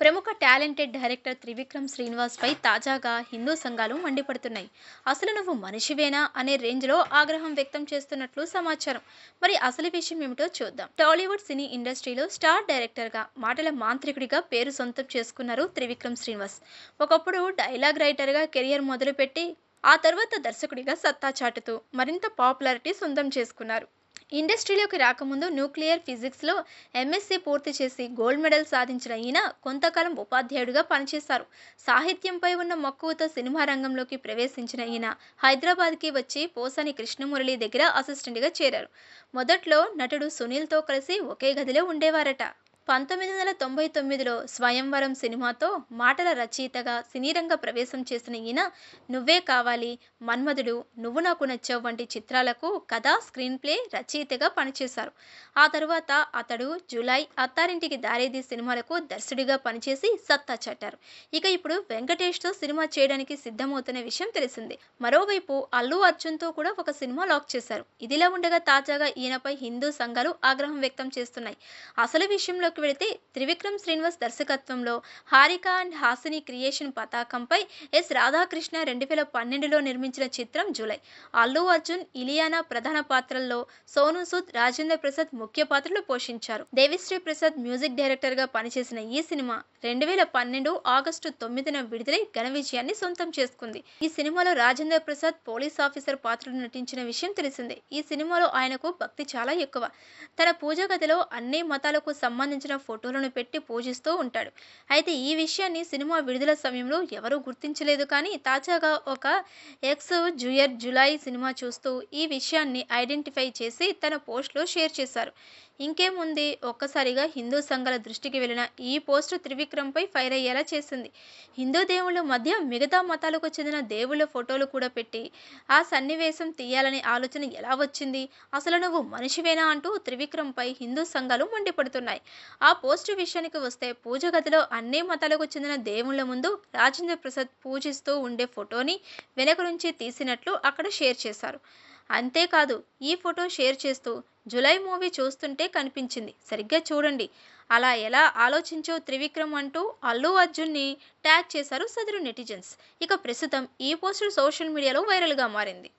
ప్రముఖ talented director Trivikram Srinivas పై తాజాగా హిందూ సంఘాలు మండిపడుతున్నాయి. అసలు నువ్వు మనిషివేనా అనే రేంజ్లో ఆగ్రహం వ్యక్తం చేస్తున్నట్లు సమాచారం. మరి అసలు విషయం ఏమిటో చూద్దాం. టాలీవుడ్ సినీ ఇండస్ట్రీలో స్టార్ డైరెక్టర్గా, మాటల మాంత్రికుడిగా పేరు సొంతం చేసుకున్నారు త్రివిక్రమ్ శ్రీనివాస్. ఒకప్పుడు డైలాగ్ రైటర్గా కెరియర్ మొదలుపెట్టి ఆ తర్వాత దర్శకుడిగా సత్తా చాటుతూ మరింత పాపులారిటీ సొంతం చేసుకున్నారు. ఇండస్ట్రీలోకి రాకముందు న్యూక్లియర్ ఫిజిక్స్లో ఎంఎస్సీ పూర్తి చేసి గోల్డ్ మెడల్ సాధించిన ఈయన కొంతకాలం ఉపాధ్యాయుడిగా పనిచేశారు. సాహిత్యంపై ఉన్న మక్కువతో సినిమా రంగంలోకి ప్రవేశించిన ఈయన హైదరాబాద్కి వచ్చి పోసాని కృష్ణమురళి దగ్గర అసిస్టెంట్గా చేరారు. మొదట్లో నటుడు సునీల్తో కలిసి ఒకే గదిలో ఉండేవారట. 1999లో స్వయంవరం సినిమాతో మాటల రచయితగా సినీరంగ ప్రవేశం చేసిన ఈయన నువ్వే కావాలి, మన్మధుడు, నువ్వు నాకు నచ్చావు వంటి చిత్రాలకు కథ, స్క్రీన్ ప్లే రచయితగా పనిచేశారు. ఆ తరువాత అతడు జూలై, అత్తారింటికి దారేది సినిమాలకు దర్శకుడిగా పనిచేసి సత్తా చాటారు. ఇక ఇప్పుడు వెంకటేష్తో సినిమా చేయడానికి సిద్ధమవుతున్న విషయం తెలిసిందే. మరోవైపు అల్లు అర్జున్తో కూడా ఒక సినిమా లాక్ చేశారు. ఇదిలా ఉండగా తాజాగా ఈయనపై హిందూ సంఘాలు ఆగ్రహం వ్యక్తం చేస్తున్నాయి. అసలు విషయంలో వెళితే త్రివిక్రమ్ శ్రీనివాస్ దర్శకత్వంలో హారిక అండ్ హాసిని క్రియేషన్ పతాకంపై ఎస్ రాధాకృష్ణ 2012లో నిర్మించిన చిత్రం జూలై. అల్లు అర్జున్, ఇలియానా ప్రధాన పాత్రల్లో, సోనూ సూద్, రాజేంద్ర ప్రసాద్ ముఖ్య పాత్రలు పోషించారు. దేవిశ్రీ ప్రసాద్ మ్యూజిక్ డైరెక్టర్ గా పనిచేసిన ఈ సినిమా 2012 ఆగస్టు 9న విడుదలై ఘన విజయాన్ని సొంతం చేసుకుంది. ఈ సినిమాలో రాజేంద్ర ప్రసాద్ పోలీస్ ఆఫీసర్ పాత్రలో నటించిన విషయం తెలిసిందే. ఈ సినిమాలో ఆయనకు భక్తి చాలా ఎక్కువ. తన పూజ గదిలో అన్ని మతాలకు సంబంధించిన ఫోటోలను పెట్టి పూజిస్తూ ఉంటాడు. అయితే ఈ విషయాన్ని సినిమా విడుదల సమయంలో ఎవరూ గుర్తించలేదు. కానీ తాజాగా ఒక ఎక్స్ జూయర్ జూలై సినిమా చూస్తూ ఈ విషయాన్ని ఐడెంటిఫై చేసి తన పోస్ట్లో షేర్ చేశారు. ఇంకేముంది, ఒక్కసారిగా హిందూ సంఘాల దృష్టికి వెళ్లిన ఈ పోస్ట్ త్రివిక్రమ్పై ఫైర్ అయ్యేలా చేసింది. హిందూ దేవుళ్ళ మధ్య మిగతా మతాలకు చెందిన దేవుళ్ళ ఫోటోలు కూడా పెట్టి ఆ సన్నివేశం తీయాలనే ఆలోచన ఎలా వచ్చింది, అసలు నువ్వు మనిషివేనా అంటూ త్రివిక్రమ్పై హిందూ సంఘాలు మండిపడుతున్నాయి. ఆ పోస్టు విషయానికి వస్తే పూజ గదిలో అన్ని మతాలకు చెందిన దేవుళ్ళ ముందు రాజేంద్ర ప్రసాద్ పూజిస్తూ ఉండే ఫోటోని వెనక నుంచి తీసినట్లు అక్కడ షేర్ చేశారు. అంతేకాదు, ఈ ఫోటో షేర్ చేస్తూ జులై మూవీ చూస్తుంటే కనిపించింది, సరిగ్గా చూడండి, అలా ఎలా ఆలోచించో త్రివిక్రమ్ అంటూ అల్లు అర్జున్ని ట్యాగ్ చేశారు సదరు నెటిజన్స్. ఇక ప్రస్తుతం ఈ పోస్టు సోషల్ మీడియాలో వైరల్గా మారింది.